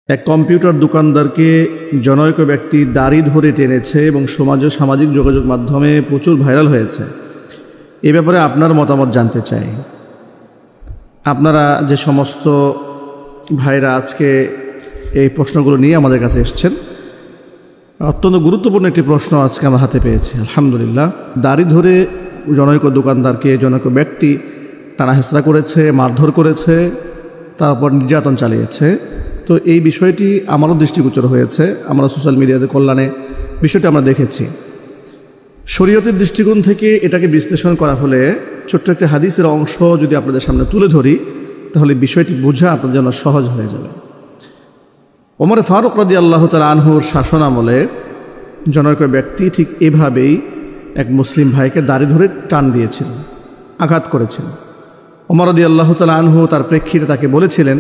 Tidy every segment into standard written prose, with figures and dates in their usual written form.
এক কম্পিউটার দোকানদারকে জনৈক ব্যক্তি দাড়ি ধরে টেনেছে এবং সমাজে সামাজিক যোগাযোগ মাধ্যমে প্রচুর ভাইরাল হয়েছে। এ ব্যাপারে আপনার মতামত জানতে চাই। আপনারা যে সমস্ত ভাইরা আজকে এই প্রশ্নগুলো নিয়ে আমাদের কাছে এসেছেন, অত্যন্ত গুরুত্বপূর্ণ একটি প্রশ্ন আজকে আমরা হাতে পেয়েছি। আলহামদুলিল্লাহ। দাড়ি ধরে জনৈক দোকানদারকে জনৈক ব্যক্তি টানাহেঁচড়া করেছে, মারধর করেছে, তারপর নির্যাতন চালিয়েছে। তো এই বিষয়টি আমারও দৃষ্টিগোচর হয়েছে। আমরা সোশ্যাল মিডিয়াতে কল্যাণে বিষয়টি আমরা দেখেছি। শরীয়তের দৃষ্টিকোণ থেকে এটাকে বিশ্লেষণ করা হলে ছোট্ট একটি হাদিসের অংশ যদি আপনাদের সামনে তুলে ধরি, তাহলে বিষয়টি বোঝা আপনাদের জন্য সহজ হয়ে যাবে। ওমর ফারুক রাদিয়াল্লাহু তাআলা আনহুর শাসন আমলে জনৈক ব্যক্তি ঠিক এভাবেই এক মুসলিম ভাইকে দাড়ি ধরে টান দিয়েছিল, আঘাত করেছিল। ওমর রাদিয়াল্লাহু তাআলা আনহু তার প্রেক্ষিতে তাকে বলেছিলেন,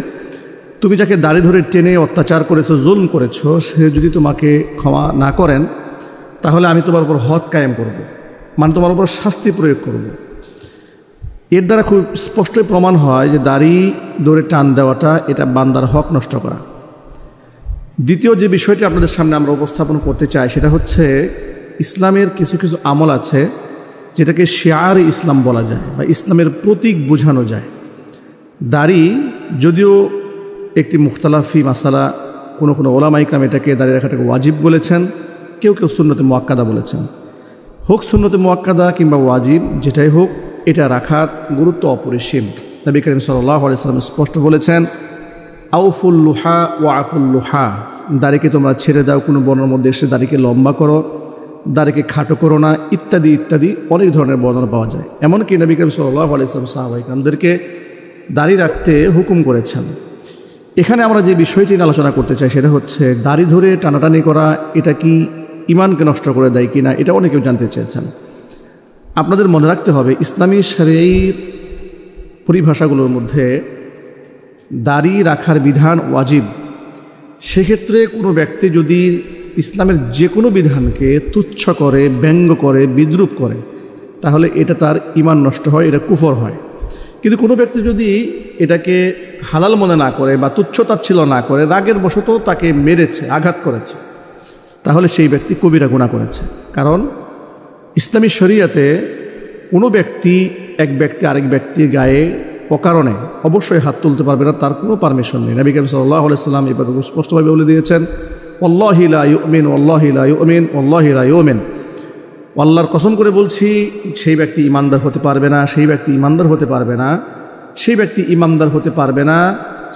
তুমি যাকে দাড়ি ধরে টেনে অত্যাচার করেছো, জুলম করেছো, সে যদি তোমাকে ক্ষমা না করেন তাহলে আমি তোমার উপর হদ কায়েম করব, মানে তোমার উপর শাস্তি প্রয়োগ করব। এর দ্বারা খুব স্পষ্টই প্রমাণ হয় যে দাড়ি ধরে টান দেওয়াটা এটা বান্দার হক নষ্ট করা। দ্বিতীয় যে বিষয়টি আপনাদের সামনে আমরা উপস্থাপন করতে চাই সেটা হচ্ছে, ইসলামের কিছু কিছু আমল আছে যেটাকে শিয়ার ইসলাম বলা যায় বা ইসলামের প্রতীক বোঝানো যায়। দাড়ি যদিও একটি মুখতালাফি মাসালা, কোনো কোনো ওলামা ইকরাম এটাকে দাড়ি রাখাটাকে ওয়াজিব বলেছেন, কেউ কেউ সুন্নতে মুআক্কাদা বলেছেন। হোক সুন্নতে মুআক্কাদা কিংবা ওয়াজিব, যেটাই হোক, এটা রাখার গুরুত্ব অপরিসীম। নবী করিম সাল্লাল্লাহু আলাইহি ওয়াসাল্লাম স্পষ্ট বলেছেন, আউফুল লুহা ওয়া আফুল লুহা, দাড়িকে তোমরা ছেড়ে দাও, কোনো বর্ণনার মধ্যে এসে দাড়িকে লম্বা করো, দাড়িকে খাটো করো না, ইত্যাদি ইত্যাদি অনেক ধরনের বর্ণনা পাওয়া যায়। এমনকি নবী করিম সাল্লাল্লাহু আলাইহি ওয়াসাল্লাম সাহাবায়ে কেরামদেরকে দাড়ি রাখতে হুকুম করেছেন। এখানে আমরা যে বিষয়টি নিয়ে আলোচনা করতে চাই সেটা হচ্ছে, দাড়ি ধরে টানাটানি করা এটা কি ইমানকে নষ্ট করে দেয় কি না, এটা অনেকেও জানতে চেয়েছেন। আপনাদের মনে রাখতে হবে, ইসলামী শরীয়তের পরিভাষাগুলোর মধ্যে দাড়ি রাখার বিধান ওয়াজিব। সেক্ষেত্রে কোনো ব্যক্তি যদি ইসলামের যে কোনো বিধানকে তুচ্ছ করে, ব্যঙ্গ করে, বিদ্রূপ করে, তাহলে এটা তার ঈমান নষ্ট হয়, এটা কুফর হয়। কিন্তু কোনো ব্যক্তি যদি এটাকে হালাল মনে না করে বা তুচ্ছতাচ্ছিল্য না করে, রাগের বশত তাকে মেরেছে, আঘাত করেছে, তাহলে সেই ব্যক্তি কবিরা গুনাহ করেছে। কারণ ইসলামী শরীয়তে কোনো ব্যক্তি এক ব্যক্তি আরেক ব্যক্তির গায়ে অকারণে অবশ্যই হাত তুলতে পারবে না, তার কোনো পারমিশন নেই। নবী করিম সাল্লাল্লাহু আলাইহি ওয়াসাল্লাম এবার স্পষ্টভাবে বলে দিয়েছেন, ওয়াল্লাহি লা ইউমিন ওয়াল্লাহি লা ইউমিন ওয়াল্লাহি লা ইউমিন, আল্লাহর কসম করে বলছি, সেই ব্যক্তি ইমানদার হতে পারবে না, সেই ব্যক্তি ইমানদার হতে পারবে না, সেই ব্যক্তি ইমানদার হতে পারবে না।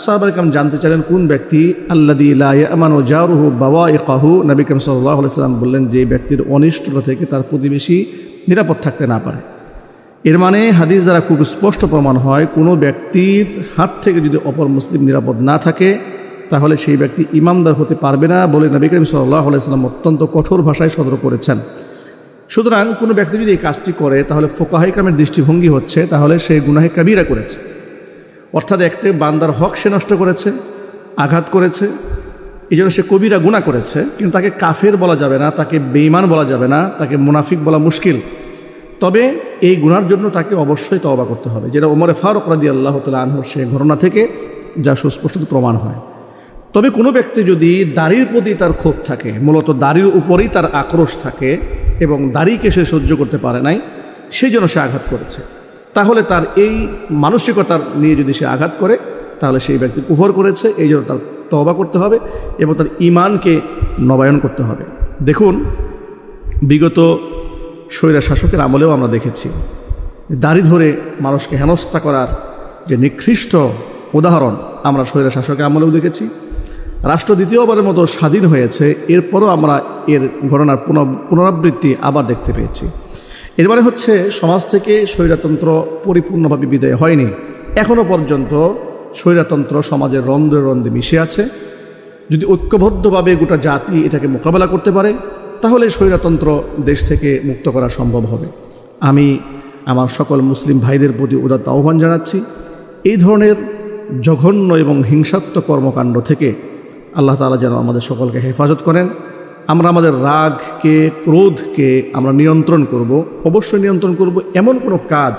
সাহাবায়ে কেরাম জানতে চাইলেন, কোন ব্যক্তি? আল্লাযী লা ইয়ামানু জারুহু বাওয়াইকাহু, নবী করিম সাল্লাল্লাহু আলাইহি ওয়াসাল্লাম বললেন, যে ব্যক্তির অনিষ্টতা থেকে তার প্রতিবেশী নিরাপদ থাকতে না পারে। এর মানে হাদিস দ্বারা খুব স্পষ্ট প্রমাণ হয়, কোনো ব্যক্তির হাত থেকে যদি অপর মুসলিম নিরাপদ না থাকে তাহলে সেই ব্যক্তি ইমানদার হতে পারবে না বলে নবী করিম সাল্লাল্লাহু আলাইহি ওয়াসাল্লাম অত্যন্ত কঠোর ভাষায় সতর্ক করেছেন। সুতরাং কোনো ব্যক্তি যদি এই কাজটি করে, তাহলে ফুকাহা ইকরামের দৃষ্টিভঙ্গি হচ্ছে, তাহলে সে গুনাহে কাবীরা করেছে, অর্থাৎ একটা বান্দার হক সে নষ্ট করেছে, আঘাত করেছে, এই জন্য সে কবিরা গুনাহ করেছে। কিন্তু তাকে কাফের বলা যাবে না, তাকে বেঈমান বলা যাবে না, তাকে মুনাফিক বলা মুশকিল। তবে এই গুনার জন্য তাকে অবশ্যই তওবা করতে হবে, যেটা ওমর ফারুক রাদিয়াল্লাহু তাআলা আনহুর সে ঘটনা থেকে যা সুস্পষ্ট প্রমাণ হয়। তবে কোনো ব্যক্তি যদি দাড়ির প্রতি তার ক্ষোভ থাকে, মূলত দাড়ির উপরেই তার আক্রোশ থাকে এবং দাড়িকে সে সহ্য করতে পারে নাই, সেই জন্য সে আঘাত করেছে, তাহলে তার এই মানসিকতার নিয়ে যদি সে আঘাত করে, তাহলে সেই ব্যক্তি কুফর করেছে। এই জন্য তার তওবা করতে হবে এবং তার ঈমানকে নবায়ন করতে হবে। দেখুন, বিগত স্বৈরা শাসকের আমলেও আমরা দেখেছি, দাড়ি ধরে মানুষকে হেনস্থা করার যে নিকৃষ্ট উদাহরণ আমরা স্বৈরা শাসকের আমলেও দেখেছি। রাষ্ট্র দ্বিতীয়বারের মতো স্বাধীন হয়েছে, এরপরও আমরা এর ঘটনার পুনরাবৃত্তি আবার দেখতে পেয়েছি। এর মানে হচ্ছে, সমাজ থেকে স্বৈরতন্ত্র পরিপূর্ণভাবে বিদায় হয়নি, এখনও পর্যন্ত স্বৈরতন্ত্র সমাজের রন্ধ্রে রন্ধ্রে মিশে আছে। যদি ঐক্যবদ্ধভাবে গোটা জাতি এটাকে মোকাবেলা করতে পারে, তাহলে স্বৈরতন্ত্র দেশ থেকে মুক্ত করা সম্ভব হবে। আমি আমার সকল মুসলিম ভাইদের প্রতি উদাত্ত আহ্বান জানাচ্ছি, এই ধরনের জঘন্য এবং হিংসাত্মক কর্মকাণ্ড থেকে আল্লাহ তাআলা যেন আমাদের সকলকে হেফাজত করেন। আমরা আমাদের রাগকে, ক্রোধকে আমরা নিয়ন্ত্রণ করব, অবশ্যই নিয়ন্ত্রণ করব। এমন কোনো কাজ,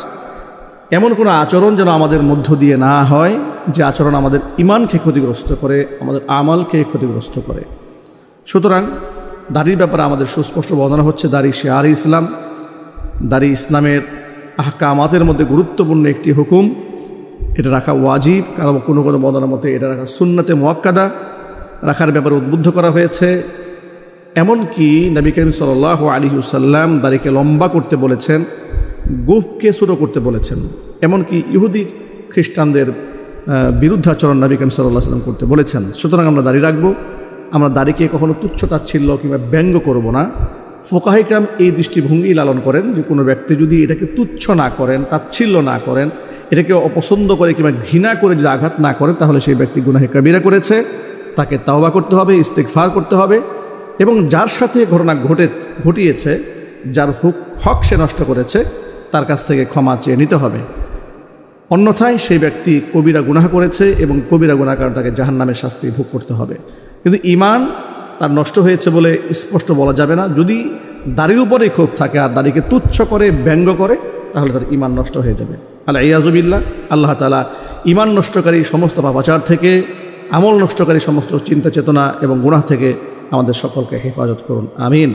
এমন কোনো আচরণ যেন আমাদের মধ্য দিয়ে না হয় যে আচরণ আমাদের ঈমানকে ক্ষতিগ্রস্ত করে, আমাদের আমলকে ক্ষতিগ্রস্ত করে। সুতরাং দাড়ির ব্যাপারে আমাদের সুস্পষ্ট বর্ণনা হচ্ছে, দাড়ি শিআর ইসলাম, দাড়ি ইসলামের আহকামাতের মধ্যে গুরুত্বপূর্ণ একটি হুকুম, এটা রাখা ওয়াজিব, কারণ কোনো কোনো বর্ণনার মতে এটা রাখা সুন্নতে মুআক্কাদা, রাখার ব্যাপারে উদ্বুদ্ধ করা হয়েছে। এমনকি নবী করিম সাল্লাল্লাহু আলাইহি ওয়াসাল্লাম দাড়িকে লম্বা করতে বলেছেন, গোঁফকে ছোটো করতে বলেছেন। এমনকি ইহুদি খ্রিস্টানদের বিরুদ্ধাচরণ নবী করিম সাল্লাল্লাহু আলাইহি ওয়াসাল্লাম করতে বলেছেন। সুতরাং আমরা দাড়ি রাখবো, আমরা দাড়িকে কখনো তুচ্ছ তাচ্ছিল্য কিংবা ব্যঙ্গ করব না। ফুকাহা ইকরাম এই দৃষ্টিভঙ্গি লালন করেন যে কোনো ব্যক্তি যদি এটাকে তুচ্ছ না করেন, তাচ্ছিল্য না করেন, এটাকে অপছন্দ করে কিংবা ঘৃণা করে যদি আঘাত না করেন, তাহলে সেই ব্যক্তি গুনাহে কাবীরা করেছে, তাকে তাওবা করতে হবে, ইস্তিগফার করতে হবে, এবং যার সাথে ঘটনা ঘটিয়েছে, যার হক সে নষ্ট করেছে, তার কাছ থেকে ক্ষমা চেয়ে নিতে হবে। অন্যথায় সেই ব্যক্তি কবিরা গুনাহ করেছে এবং কবিরা গুনাহ কারণে তাকে জাহান্নামের শাস্তি ভোগ করতে হবে। কিন্তু ঈমান তার নষ্ট হয়েছে বলে স্পষ্ট বলা যাবে না। যদি দাড়ির উপরেই ক্ষোভ থাকে আর দাড়িকে তুচ্ছ করে ব্যঙ্গ করে, তাহলে তার ঈমান নষ্ট হয়ে যাবে। আল-ইয়াযু বিল্লাহ। আল্লাহ তাআলা ঈমান নষ্টকারী সমস্ত পাপাচার থেকে, আমল নষ্টকারী সমস্ত চিন্তা চেতনা এবং গুনাহ থেকে আমাদের সকলকে হেফাজত করুন। আমিন।